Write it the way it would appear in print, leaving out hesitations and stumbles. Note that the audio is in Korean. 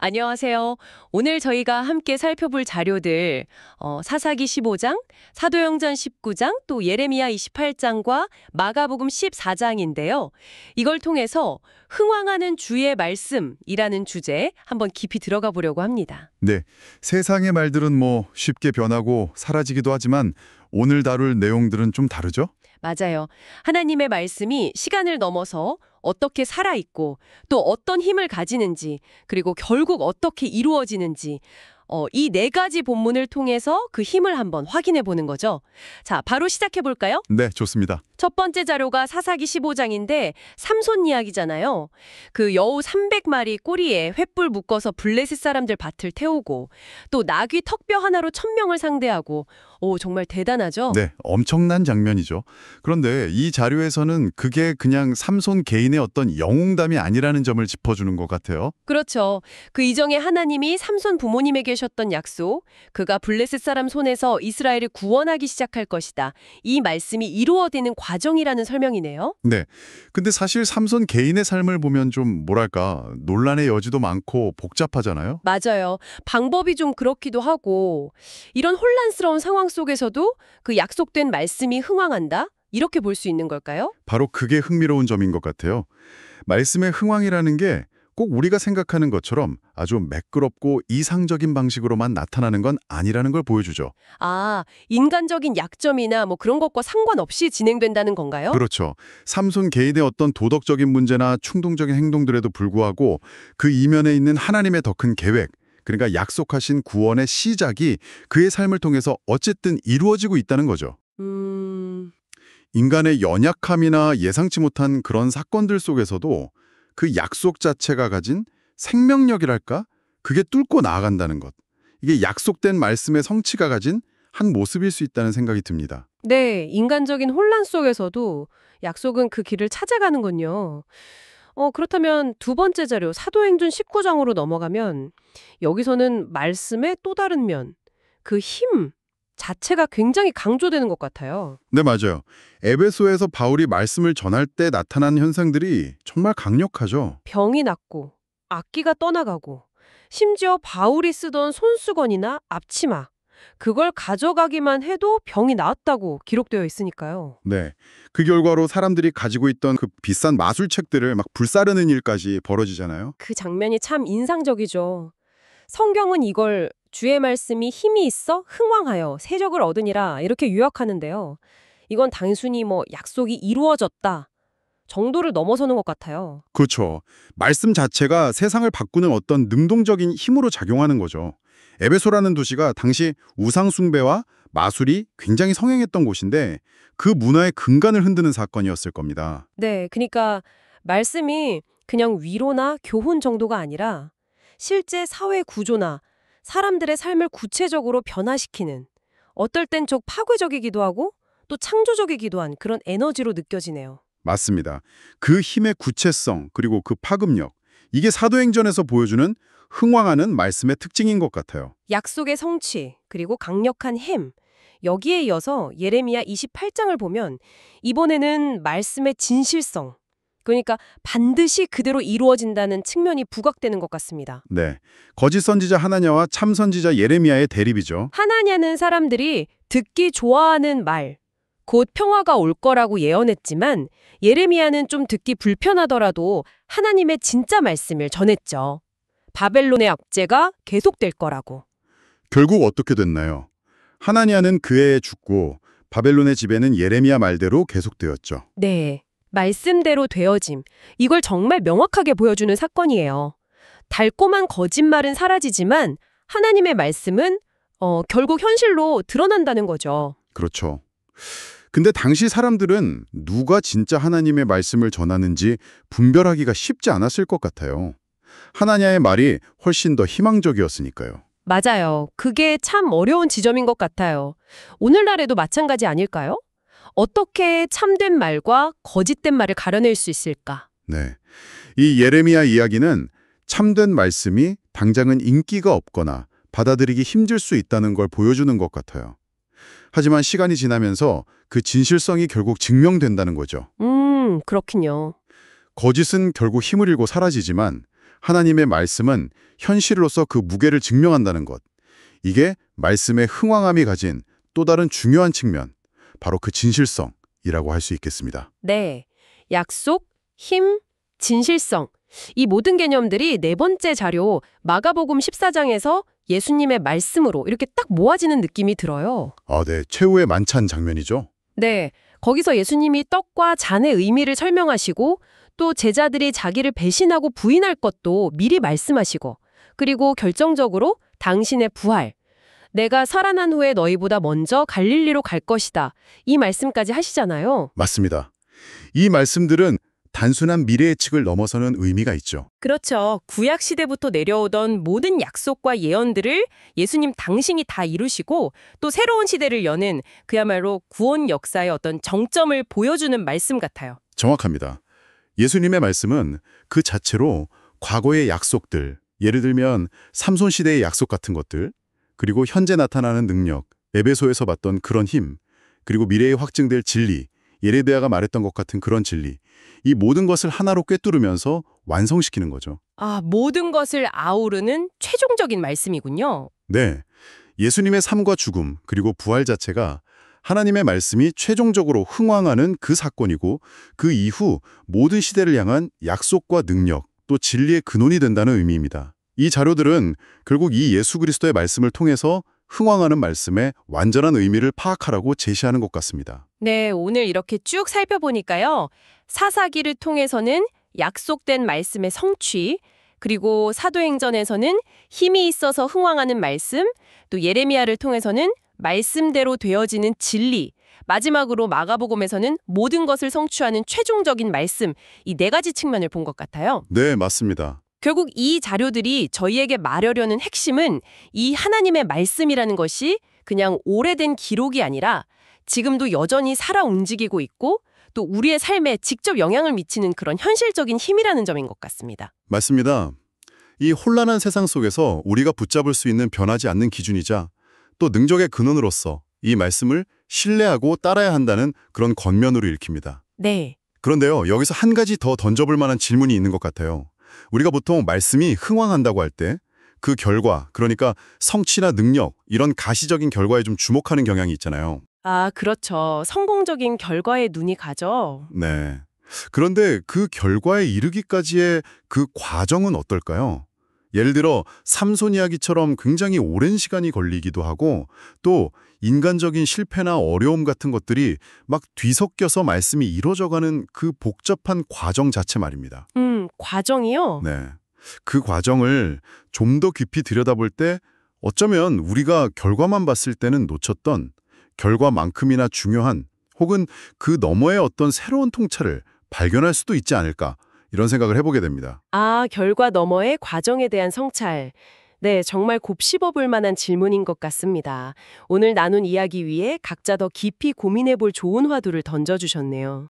안녕하세요. 오늘 저희가 함께 살펴볼 자료들, 사사기 15장, 사도행전 19장, 또 예레미야 28장과 마가복음 14장인데요. 이걸 통해서 흥왕하는 주의 말씀이라는 주제에 한번 깊이 들어가 보려고 합니다. 네, 세상의 말들은 쉽게 변하고 사라지기도 하지만 오늘 다룰 내용들은 좀 다르죠? 맞아요. 하나님의 말씀이 시간을 넘어서 어떻게 살아있고 또 어떤 힘을 가지는지 그리고 결국 어떻게 이루어지는지 이 네 가지 본문을 통해서 그 힘을 한번 확인해 보는 거죠. 자, 바로 시작해 볼까요? 네, 좋습니다. 첫 번째 자료가 사사기 15장인데 삼손 이야기잖아요. 그 여우 300마리 꼬리에 횃불 묶어서 블레셋 사람들 밭을 태우고 또 나귀 턱뼈 하나로 1000명을 상대하고 정말 대단하죠? 네, 엄청난 장면이죠. 그런데 이 자료에서는 그게 그냥 삼손 개인의 어떤 영웅담이 아니라는 점을 짚어주는 것 같아요. 그렇죠. 그 이정에 하나님이 삼손 부모님에게 하셨던 약속, 그가 블레셋 사람 손에서 이스라엘을 구원하기 시작할 것이다. 이 말씀이 이루어지는 과정이라는 설명이네요. 네, 근데 사실 삼손 개인의 삶을 보면 좀 논란의 여지도 많고 복잡하잖아요. 맞아요. 방법이 좀 그렇기도 하고 이런 혼란스러운 상황 속에서도 그 약속된 말씀이 흥왕한다? 이렇게 볼 수 있는 걸까요? 바로 그게 흥미로운 점인 것 같아요. 말씀의 흥왕이라는 게 꼭 우리가 생각하는 것처럼 아주 매끄럽고 이상적인 방식으로만 나타나는 건 아니라는 걸 보여주죠. 아, 인간적인 약점이나 그런 것과 상관없이 진행된다는 건가요? 그렇죠. 삼손 개인의 어떤 도덕적인 문제나 충동적인 행동들에도 불구하고 그 이면에 있는 하나님의 더 큰 계획, 그러니까 약속하신 구원의 시작이 그의 삶을 통해서 어쨌든 이루어지고 있다는 거죠. 인간의 연약함이나 예상치 못한 그런 사건들 속에서도 그 약속 자체가 가진 생명력이랄까? 그게 뚫고 나아간다는 것. 이게 약속된 말씀의 성취가 가진 한 모습일 수 있다는 생각이 듭니다. 네, 인간적인 혼란 속에서도 약속은 그 길을 찾아가는군요. 그렇다면 두 번째 자료 사도행전 19장으로 넘어가면 여기서는 말씀의 또 다른 면, 그 힘 자체가 굉장히 강조되는 것 같아요. 네, 맞아요. 에베소에서 바울이 말씀을 전할 때 나타난 현상들이 정말 강력하죠. 병이 낫고 악기가 떠나가고 심지어 바울이 쓰던 손수건이나 앞치마 그걸 가져가기만 해도 병이 나았다고 기록되어 있으니까요. 네. 그 결과로 사람들이 가지고 있던 그 비싼 마술책들을 막 불사르는 일까지 벌어지잖아요. 그 장면이 참 인상적이죠. 성경은 이걸 주의 말씀이 힘이 있어 흥왕하여 세적을 얻으니라 이렇게 요약하는데요. 이건 단순히 약속이 이루어졌다 정도를 넘어서는 것 같아요. 그렇죠. 말씀 자체가 세상을 바꾸는 어떤 능동적인 힘으로 작용하는 거죠. 에베소라는 도시가 당시 우상 숭배와 마술이 굉장히 성행했던 곳인데 그 문화의 근간을 흔드는 사건이었을 겁니다. 네, 그러니까 말씀이 그냥 위로나 교훈 정도가 아니라 실제 사회 구조나 사람들의 삶을 구체적으로 변화시키는 어떨 땐 좀 파괴적이기도 하고 또 창조적이기도 한 그런 에너지로 느껴지네요. 맞습니다. 그 힘의 구체성 그리고 그 파급력 이게 사도행전에서 보여주는 흥왕하는 말씀의 특징인 것 같아요. 약속의 성취 그리고 강력한 힘 여기에 이어서 예레미야 28장을 보면 이번에는 말씀의 진실성 그러니까 반드시 그대로 이루어진다는 측면이 부각되는 것 같습니다. 네, 거짓 선지자 하나냐와 참 선지자 예레미야의 대립이죠. 하나냐는 사람들이 듣기 좋아하는 말, 곧 평화가 올 거라고 예언했지만 예레미야는 좀 듣기 불편하더라도 하나님의 진짜 말씀을 전했죠. 바벨론의 압제가 계속될 거라고. 결국 어떻게 됐나요? 하나냐는 그 해에 죽고 바벨론의 지배는 예레미야 말대로 계속되었죠. 네, 말씀대로 되어짐. 이걸 정말 명확하게 보여주는 사건이에요. 달콤한 거짓말은 사라지지만 하나님의 말씀은 결국 현실로 드러난다는 거죠. 그렇죠. 근데 당시 사람들은 누가 진짜 하나님의 말씀을 전하는지 분별하기가 쉽지 않았을 것 같아요. 하나냐의 말이 훨씬 더 희망적이었으니까요. 맞아요. 그게 참 어려운 지점인 것 같아요. 오늘날에도 마찬가지 아닐까요? 어떻게 참된 말과 거짓된 말을 가려낼 수 있을까? 네. 이 예레미야 이야기는 참된 말씀이 당장은 인기가 없거나 받아들이기 힘들 수 있다는 걸 보여주는 것 같아요. 하지만 시간이 지나면서 그 진실성이 결국 증명된다는 거죠. 그렇군요. 거짓은 결국 힘을 잃고 사라지지만 하나님의 말씀은 현실로서 그 무게를 증명한다는 것. 이게 말씀의 흥왕함이 가진 또 다른 중요한 측면, 바로 그 진실성이라고 할 수 있겠습니다. 네. 약속, 힘, 진실성. 이 모든 개념들이 네 번째 자료 마가복음 14장에서 예수님의 말씀으로 이렇게 딱 모아지는 느낌이 들어요. 아, 네. 최후의 만찬 장면이죠. 네. 거기서 예수님이 떡과 잔의 의미를 설명하시고 또 제자들이 자기를 배신하고 부인할 것도 미리 말씀하시고 그리고 결정적으로 당신의 부활, 내가 살아난 후에 너희보다 먼저 갈릴리로 갈 것이다. 이 말씀까지 하시잖아요. 맞습니다. 이 말씀들은 단순한 미래 예측을 넘어서는 의미가 있죠. 그렇죠. 구약 시대부터 내려오던 모든 약속과 예언들을 예수님 당신이 다 이루시고 또 새로운 시대를 여는 그야말로 구원 역사의 어떤 정점을 보여주는 말씀 같아요. 정확합니다. 예수님의 말씀은 그 자체로 과거의 약속들, 예를 들면 삼손 시대의 약속 같은 것들, 그리고 현재 나타나는 능력, 에베소에서 봤던 그런 힘, 그리고 미래에 확증될 진리, 예레미야가 말했던 것 같은 그런 진리, 이 모든 것을 하나로 꿰뚫으면서 완성시키는 거죠. 아, 모든 것을 아우르는 최종적인 말씀이군요. 네, 예수님의 삶과 죽음, 그리고 부활 자체가 하나님의 말씀이 최종적으로 흥왕하는 그 사건이고 그 이후 모든 시대를 향한 약속과 능력, 또 진리의 근원이 된다는 의미입니다. 이 자료들은 결국 이 예수 그리스도의 말씀을 통해서 흥왕하는 말씀의 완전한 의미를 파악하라고 제시하는 것 같습니다. 네, 오늘 이렇게 쭉 살펴보니까요. 사사기를 통해서는 약속된 말씀의 성취, 그리고 사도행전에서는 힘이 있어서 흥왕하는 말씀, 또 예레미야를 통해서는 말씀대로 되어지는 진리, 마지막으로 마가복음에서는 모든 것을 성취하는 최종적인 말씀, 이 네 가지 측면을 본 것 같아요. 네, 맞습니다. 결국 이 자료들이 저희에게 말하려는 핵심은 이 하나님의 말씀이라는 것이 그냥 오래된 기록이 아니라 지금도 여전히 살아 움직이고 있고 또 우리의 삶에 직접 영향을 미치는 그런 현실적인 힘이라는 점인 것 같습니다. 맞습니다. 이 혼란한 세상 속에서 우리가 붙잡을 수 있는 변하지 않는 기준이자 또 능력의 근원으로서 이 말씀을 신뢰하고 따라야 한다는 그런 권면으로 읽힙니다. 네. 그런데요, 여기서 한 가지 더 던져볼 만한 질문이 있는 것 같아요. 우리가 보통 말씀이 흥왕한다고 할 때 그 결과, 그러니까 성취나 능력, 이런 가시적인 결과에 좀 주목하는 경향이 있잖아요. 아, 그렇죠. 성공적인 결과에 눈이 가죠. 네. 그런데 그 결과에 이르기까지의 그 과정은 어떨까요? 예를 들어 삼손 이야기처럼 굉장히 오랜 시간이 걸리기도 하고 또 인간적인 실패나 어려움 같은 것들이 막 뒤섞여서 말씀이 이루어져가는 그 복잡한 과정 자체 말입니다. 과정이요? 네. 그 과정을 좀 더 깊이 들여다볼 때 어쩌면 우리가 결과만 봤을 때는 놓쳤던 결과만큼이나 중요한 혹은 그 너머의 어떤 새로운 통찰을 발견할 수도 있지 않을까 이런 생각을 해보게 됩니다. 아, 결과 너머의 과정에 대한 성찰. 네, 정말 곱씹어볼 만한 질문인 것 같습니다. 오늘 나눈 이야기 위에 각자 더 깊이 고민해볼 좋은 화두를 던져주셨네요.